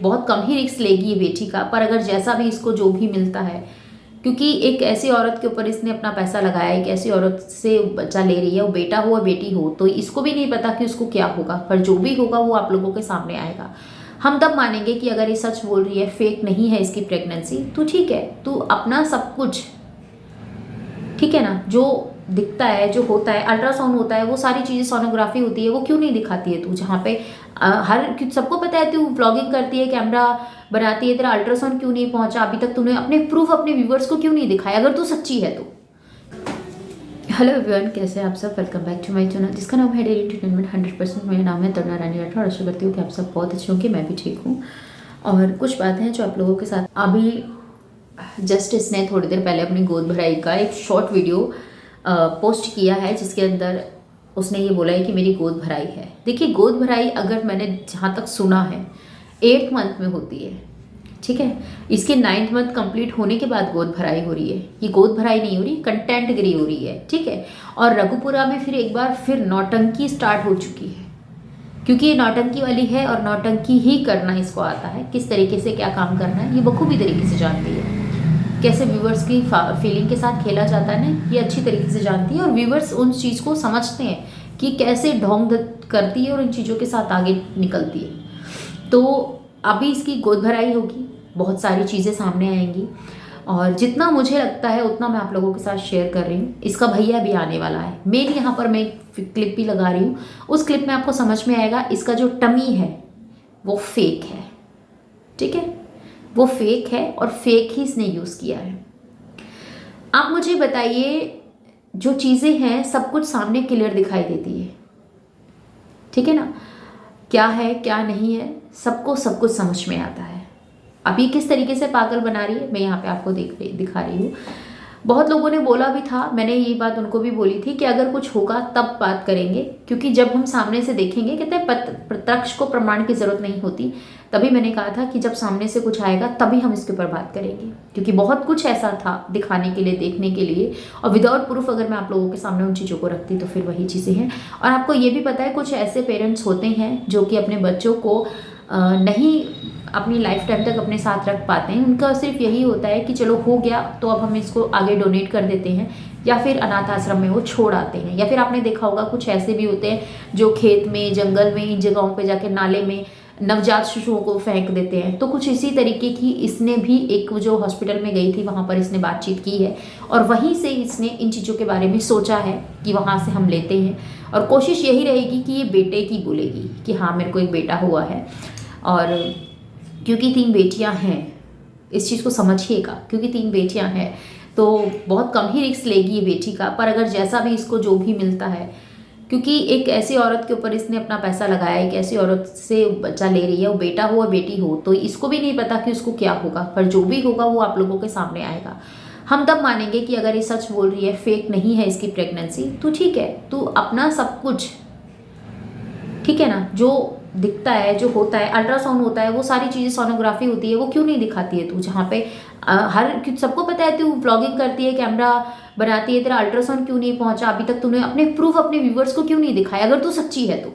बहुत कम ही रिस्क लेगी ये बेटी का, पर अगर जैसा भी इसको जो भी मिलता है, क्योंकि एक ऐसी औरत के ऊपर इसने अपना पैसा लगाया, एक ऐसी औरत से बच्चा ले रही है, वो बेटा हो या बेटी हो, तो इसको भी नहीं पता कि उसको क्या होगा, पर जो भी होगा वो आप लोगों के सामने आएगा। हम तब मानेंगे कि अगर ये सच बोल रही है, फेक नहीं है इसकी प्रेगनेंसी, तो ठीक है, तू अपना सब कुछ, ठीक है ना, जो दिखता है, जो होता है, अल्ट्रासाउंड होता है, वो सारी चीज़ें, सोनोग्राफी होती है, वो क्यों नहीं दिखाती है तू? जहाँ पे सबको पता है तू व्लॉगिंग करती है, कैमरा बनाती है, तेरा अल्ट्रासाउंड क्यों नहीं पहुंचा अभी तक? तूने अपने प्रूफ अपने व्यूवर्स को क्यों नहीं दिखाया, अगर तू सच्ची है तो? हेलो एवरीवन, कैसे हैं आप सब? Welcome back to my channel जिसका नाम है डेली एंटरटेनमेंट 100%। मेरा नाम है तरुणा रानी राठौर और आशा करती हूँ कि आप सब बहुत अच्छे होंगे, मैं भी ठीक हूँ। और कुछ बातें हैं जो आप लोगों के साथ, अभी जस्ट इसने थोड़ी देर पहले अपनी गोद भराई का एक शॉर्ट वीडियो पोस्ट किया है, जिसके अंदर उसने ये बोला है कि मेरी गोद भराई है। देखिए, गोद भराई अगर मैंने जहाँ तक सुना है 8th मंथ में होती है, ठीक है। इसके 9th मंथ कंप्लीट होने के बाद गोद भराई हो रही है। ये गोद भराई नहीं हो रही, कंटेंट गिरी हो रही है, ठीक है। और रघुपुरा में फिर एक बार फिर नौटंकी स्टार्ट हो चुकी है, क्योंकि ये नौटंकी वाली है और नौटंकी ही करना इसको आता है। किस तरीके से क्या काम करना है ये बखूबी तरीके से जानती है। कैसे व्यूवर्स की फीलिंग के साथ खेला जाता है ना, ये अच्छी तरीके से जानती है। और व्यूवर्स उन चीज़ को समझते हैं कि कैसे ढोंग करती है और इन चीज़ों के साथ आगे निकलती है। तो अभी इसकी गोद भराई होगी, बहुत सारी चीज़ें सामने आएंगी, और जितना मुझे लगता है उतना मैं आप लोगों के साथ शेयर कर रही हूँ। इसका भैया भी आने वाला है। मेन यहाँ पर मैं एक क्लिप भी लगा रही हूँ, उस क्लिप में आपको समझ में आएगा इसका जो टमी है वो फेक है, ठीक है। वो फेक है और फेक ही इसने यूज़ किया है। आप मुझे बताइए, जो चीज़ें हैं सब कुछ सामने क्लियर दिखाई देती है, ठीक है ना, क्या है क्या नहीं है सबको सब कुछ समझ में आता है। अभी किस तरीके से पागल बना रही है मैं यहाँ पे आपको दिखा रही हूँ। बहुत लोगों ने बोला भी था, मैंने ये बात उनको भी बोली थी कि अगर कुछ होगा तब बात करेंगे, क्योंकि जब हम सामने से देखेंगे, कहते हैं प्रत्यक्ष को प्रमाण की जरूरत नहीं होती। तभी मैंने कहा था कि जब सामने से कुछ आएगा तभी हम इसके ऊपर बात करेंगे, क्योंकि बहुत कुछ ऐसा था दिखाने के लिए, देखने के लिए, और विदाउट प्रूफ अगर मैं आप लोगों के सामने उन चीज़ों को रखती तो फिर वही चीज़ें हैं। और आपको ये भी पता है, कुछ ऐसे पेरेंट्स होते हैं जो कि अपने बच्चों को नहीं अपनी लाइफ टाइम तक अपने साथ रख पाते हैं। उनका सिर्फ यही होता है कि चलो हो गया तो अब हम इसको आगे डोनेट कर देते हैं, या फिर अनाथ आश्रम में वो छोड़ आते हैं। या फिर आपने देखा होगा कुछ ऐसे भी होते हैं जो खेत में, जंगल में, इन जगहों पे जाके नाले में नवजात शिशुओं को फेंक देते हैं। तो कुछ इसी तरीके की इसने भी एक जो हॉस्पिटल में गई थी वहाँ पर इसने बातचीत की है, और वहीं से इसने इन चीज़ों के बारे में सोचा है कि वहाँ से हम लेते हैं। और कोशिश यही रहेगी कि ये बेटे की बोलेगी कि हाँ मेरे को एक बेटा हुआ है। और क्योंकि 3 बेटियां हैं, इस चीज़ को समझिएगा, क्योंकि 3 बेटियां हैं तो बहुत कम ही रिस्क लेगी ये बेटी का, पर अगर जैसा भी इसको जो भी मिलता है, क्योंकि एक ऐसी औरत के ऊपर इसने अपना पैसा लगाया, एक ऐसी औरत से बच्चा ले रही है, वो बेटा हो या बेटी हो, तो इसको भी नहीं पता कि उसको क्या होगा, पर जो भी होगा वो आप लोगों के सामने आएगा। हम तब मानेंगे कि अगर ये सच बोल रही है, फेक नहीं है इसकी प्रेगनेंसी, तो ठीक है, तू अपना सब कुछ, ठीक है ना, जो दिखता है, जो होता है, अल्ट्रासाउंड होता है, वो सारी चीज़ें, सोनोग्राफी होती है, वो क्यों नहीं दिखाती है तू? जहाँ पे सबको पता है तू व्लॉगिंग करती है, कैमरा बनाती है, तेरा अल्ट्रासाउंड क्यों नहीं पहुंचा अभी तक? तूने अपने प्रूफ अपने व्यूवर्स को क्यों नहीं दिखाया, अगर तू सच्ची है तो?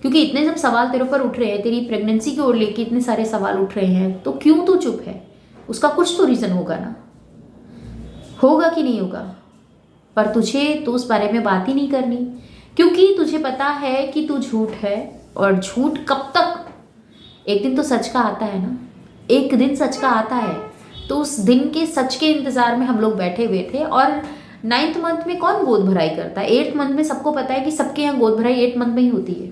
क्योंकि इतने जब सवाल तेरे ऊपर उठ रहे हैं, तेरी प्रेगनेंसी की ओर लेके इतने सारे सवाल उठ रहे हैं, तो क्यों तू चुप है? उसका कुछ तो रीज़न होगा ना, होगा कि नहीं होगा? पर तुझे तो उस बारे में बात ही नहीं करनी, क्योंकि तुझे पता है कि तू झूठ है। और झूठ कब तक? एक दिन तो सच का आता है ना, एक दिन सच का आता है। तो उस दिन के सच के इंतजार में हम लोग बैठे हुए थे। और 9th मंथ में कौन गोद भराई करता है? 8th मंथ में सबको पता है कि सबके यहाँ गोद भराई 8th मंथ में ही होती है।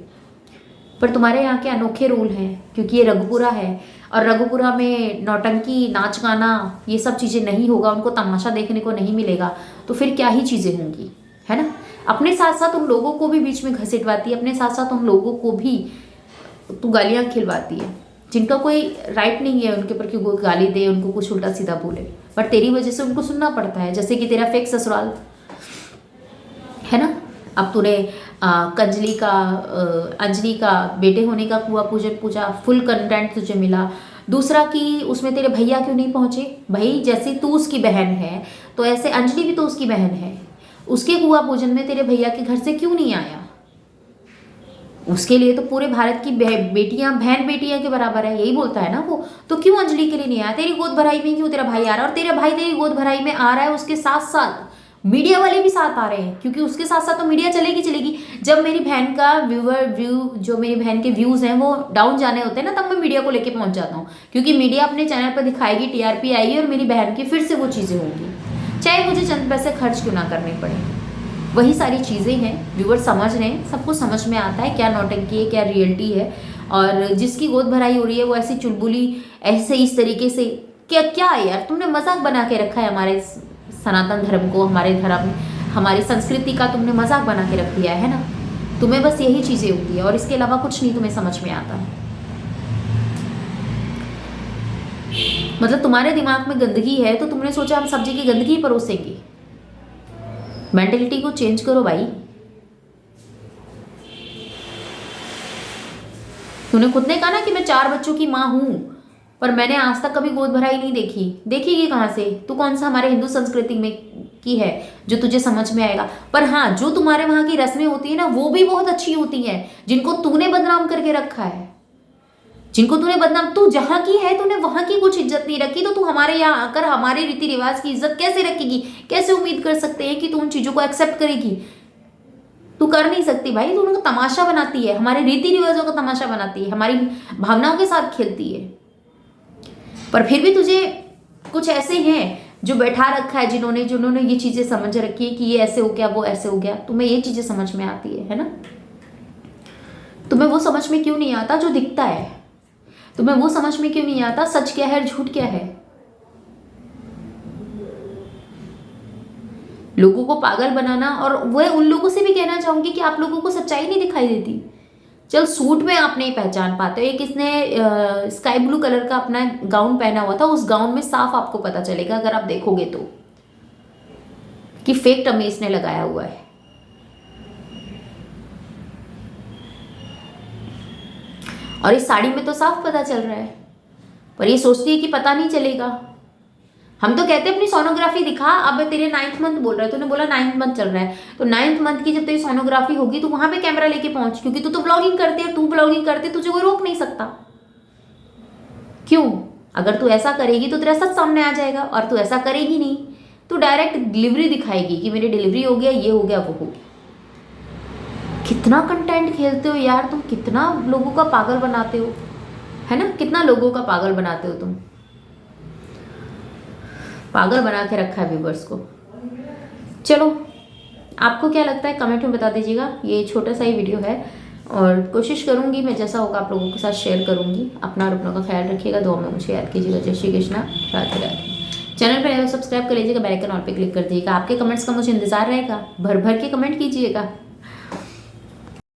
पर तुम्हारे यहाँ के अनोखे रूल हैं, क्योंकि ये रघुपुरा है, और रघुपुरा में नौटंकी, नाच गाना, ये सब चीज़ें नहीं होगा, उनको तमाशा देखने को नहीं मिलेगा, तो फिर क्या ही चीज़ें होंगी, है ना। अपने साथ साथ उन लोगों को भी बीच में घसीटवाती है, अपने साथ साथ उन लोगों को भी तू गालियाँ खिलवाती है, जिनका कोई राइट नहीं है उनके ऊपर कि वो गाली दे, उनको कुछ उल्टा सीधा बोले, पर तेरी वजह से उनको सुनना पड़ता है। जैसे कि तेरा फेक ससुराल है ना। अब तूने अंजलि का बेटे होने का कुआ पूजन पूजा, फुल कंटेंट तुझे मिला। दूसरा कि उसमें तेरे भैया क्यों नहीं पहुंचे? भाई, जैसे तू उसकी बहन है तो ऐसे अंजलि भी तो उसकी बहन है, उसके कुआ पूजन में तेरे भैया के घर से क्यों नहीं आया? उसके लिए तो पूरे भारत की बेटियां बहन बेटियां के बराबर है, यही बोलता है ना वो। तो क्यों अंजलि के लिए नहीं आया? तेरी गोद भराई में क्यों तेरा भाई आ रहा है? और तेरा भाई तेरी गोद भराई में आ रहा है, उसके साथ साथ मीडिया वाले भी साथ आ रहे हैं, क्योंकि उसके साथ साथ तो मीडिया चलेगी चलेगी। जब मेरी बहन का जो मेरी बहन के व्यूज हैं वो डाउन जाने होते हैं ना, तब मैं मीडिया को लेके पहुंच जाता हूँ, क्योंकि मीडिया अपने चैनल पर दिखाएगी, टीआरपी आएगी और मेरी बहन की फिर से वो चीजें होंगी, चाहे मुझे चंद पैसे खर्च क्यों ना करने पड़े। वही सारी चीजें हैं, व्यूअर समझ रहे हैं, सबको समझ में आता है क्या नौटंकी है क्या रियलिटी है। और जिसकी गोद भराई हो रही है वो ऐसी चुलबुली ऐसे इस तरीके से, क्या क्या है यार, तुमने मजाक बना के रखा है हमारे सनातन धर्म को, हमारे धर्म हमारी संस्कृति का तुमने मजाक बना के रख दिया है ना। तुम्हें बस यही चीजें होती है और इसके अलावा कुछ नहीं तुम्हें समझ में आता। मतलब तुम्हारे दिमाग में गंदगी है तो तुमने सोचा हम सब्जी की गंदगी परोसेंगे। मेंटेलिटी को चेंज करो भाई। तूने खुद ने कहा ना कि मैं 4 बच्चों की माँ हूं, पर मैंने आज तक कभी गोद भराई नहीं देखी। देखेगी कहां से? तू कौन सा हमारे हिंदू संस्कृति में की है जो तुझे समझ में आएगा? पर हाँ, जो तुम्हारे वहां की रस्में होती है ना वो भी बहुत अच्छी होती हैं, जिनको तूने बदनाम करके रखा है, जिनको तूने बदनाम, तू जहां की है तूने वहां की कुछ इज्जत नहीं रखी, तो तू हमारे यहाँ आकर हमारे रीति रिवाज की इज्जत कैसे रखेगी? कैसे उम्मीद कर सकते हैं कि तू उन चीजों को एक्सेप्ट करेगी? तू कर नहीं सकती भाई। तू उनको तमाशा बनाती है, हमारे रीति रिवाजों का तमाशा बनाती है, हमारी भावनाओं के साथ खेलती है। पर फिर भी तुझे कुछ ऐसे हैं जो बैठा रखा है, जिन्होंने ये चीजें समझ रखी है कि ये ऐसे हो गया वो ऐसे हो गया। तुम्हें ये चीजें समझ में आती है ना? तुम्हें वो समझ में क्यों नहीं आता जो दिखता है? तुम्हें वो समझ में क्यों नहीं आता सच क्या है और झूठ क्या है? लोगों को पागल बनाना, और वह उन लोगों से भी कहना चाहूंगी कि आप लोगों को सच्चाई नहीं दिखाई देती। चल सूट में आप नहीं पहचान पाते हो, एक इसने स्काई ब्लू कलर का अपना गाउन पहना हुआ था, उस गाउन में साफ आपको पता चलेगा अगर आप देखोगे तो कि फेक टमी इसने लगाया हुआ है। और इस साड़ी में तो साफ पता चल रहा है, पर ये सोचती है कि पता नहीं चलेगा। हम तो कहते हैं अपनी सोनोग्राफी दिखा। अब तेरे 9th मंथ बोल रहा है, तूने बोला 9th मंथ चल रहा है, तो 9th मंथ की जब तेरी सोनोग्राफी होगी तो वहां पे कैमरा लेके पहुंच, क्योंकि तू तो ब्लॉगिंग करती है, तू ब्लॉगिंग करती, तुझे कोई रोक नहीं सकता। क्यों? अगर तू ऐसा करेगी तो तेरा सच सामने आ जाएगा, और तू ऐसा करेगी नहीं, तू डायरेक्ट डिलीवरी दिखाएगी कि मेरी डिलीवरी हो गया, ये हो गया, वो हो गया। कितना कंटेंट खेलते हो यार तुम, कितना लोगों का पागल बनाते हो, है ना? कितना लोगों का पागल बनाते हो तुम। पागल बना के रखा है व्यूवर्स को। चलो, आपको क्या लगता है कमेंट में बता दीजिएगा। ये छोटा सा ही वीडियो है और कोशिश करूंगी मैं जैसा होगा आप लोगों के साथ शेयर करूंगी। अपना और अपनों का ख्याल रखिएगा, दुआ में मुझे याद कीजिएगा। जय श्री कृष्णा, राधे राधे। चैनल पर सब्सक्राइब कर लीजिएगा, बेल आइकन ऑल पे क्लिक कर दीजिएगा। आपके कमेंट्स का मुझे इंतजार रहेगा, भर भर के कमेंट कीजिएगा।